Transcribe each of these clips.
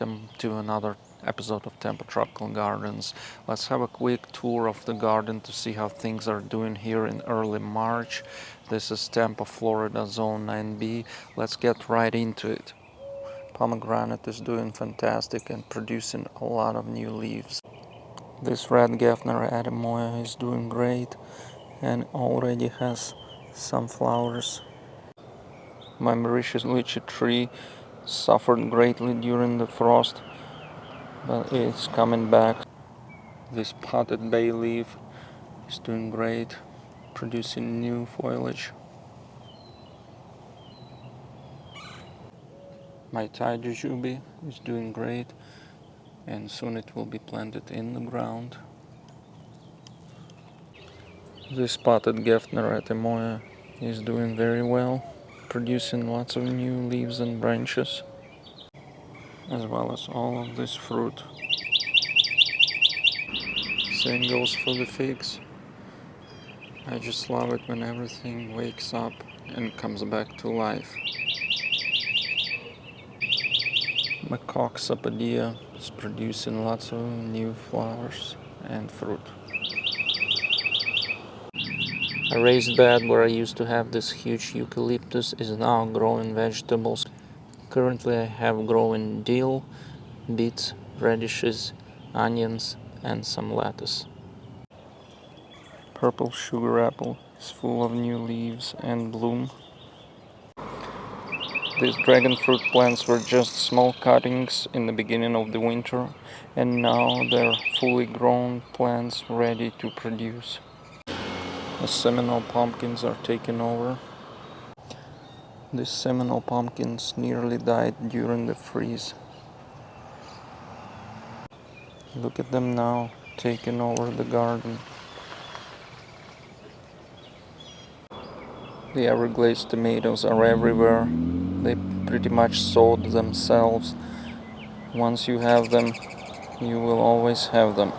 welcome to another episode of Tempo Tropical Gardens. Let's have a quick tour of the garden to see how things are doing here in early March. This is Tampa, Florida, Zone 9B. Let's get right into it. Pomegranate is doing fantastic and producing a lot of new leaves. This red Gaffner Adamoya is doing great and already has some flowers. My Mauritius lychee tree suffered greatly during the frost, but it's coming back. This potted bay leaf is doing great, producing new foliage. My Thai jujube is doing great, and soon it will be planted in the ground. This potted Gaffner Adamoya is doing very well, producing lots of new leaves and branches, as well as all of this fruit. Same goes for the figs. I just love it when everything wakes up and comes back to life. Macaque sapodia is producing lots of new flowers and fruit. A raised bed where I used to have this huge eucalyptus is now growing vegetables. Currently I have growing dill, beets, radishes, onions, and some lettuce. Purple sugar apple is full of new leaves and bloom. These dragon fruit plants were just small cuttings in the beginning of the winter, and now they're fully grown plants ready to produce. The Seminole pumpkins are taking over. These Seminole pumpkins nearly died during the freeze. Look at them now, taking over the garden. The Everglades tomatoes are everywhere. They pretty much sowed themselves. Once you have them, you will always have them.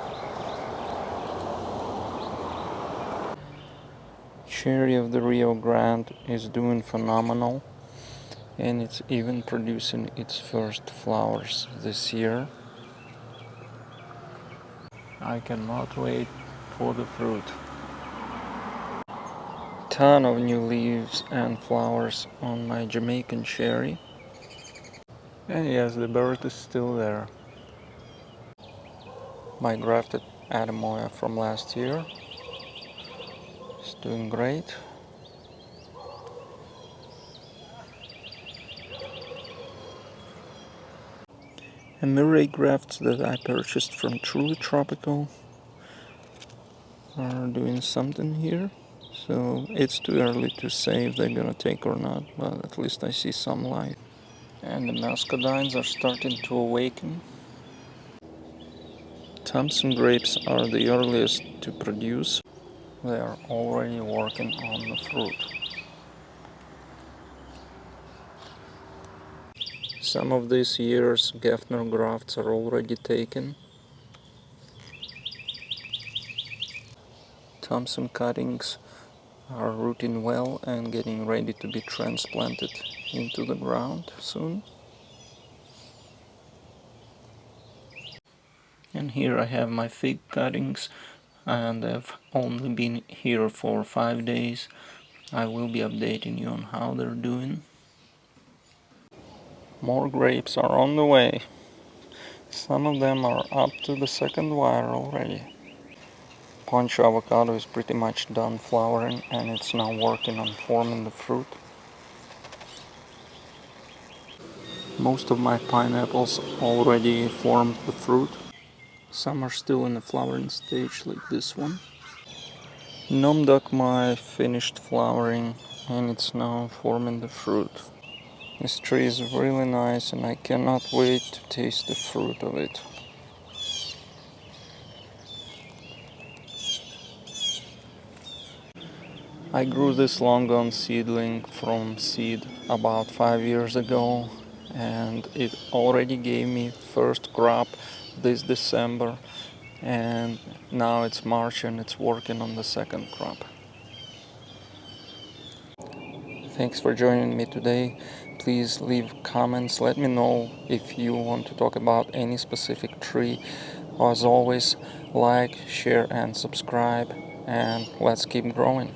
Cherry of the Rio Grande is doing phenomenal, and it's even producing its first flowers this year. I cannot wait for the fruit. Ton of new leaves and flowers on my Jamaican cherry. And yes, the bird is still there. My grafted Adamoya from last year is doing great. And Murray grafts that I purchased from Truly Tropical are doing something here. So it's too early to say if they're gonna take or not, but at least I see some light. And the muscadines are starting to awaken. Thompson grapes are the earliest to produce. They are already working on the fruit. Some of this year's Gaffner grafts are already taken. Thompson cuttings are rooting well and getting ready to be transplanted into the ground soon. And here I have my fig cuttings, and they've only been here for 5 days. I will be updating you on how they're doing. More grapes are on the way. Some of them are up to the second wire already. Poncho avocado is pretty much done flowering, and it's now working on forming the fruit. Most of my pineapples already formed the fruit. Some are still in the flowering stage, like this one. Nom Dakma finished flowering, and it's now forming the fruit. This tree is really nice, and I cannot wait to taste the fruit of it. I grew this long gone seedling from seed about 5 years ago, and it already gave me first crop this December, and now it's March and it's working on the second crop. Thanks for joining me today. Please leave comments. Let me know if you want to talk about any specific tree. As always, like, share, and subscribe. And let's keep growing.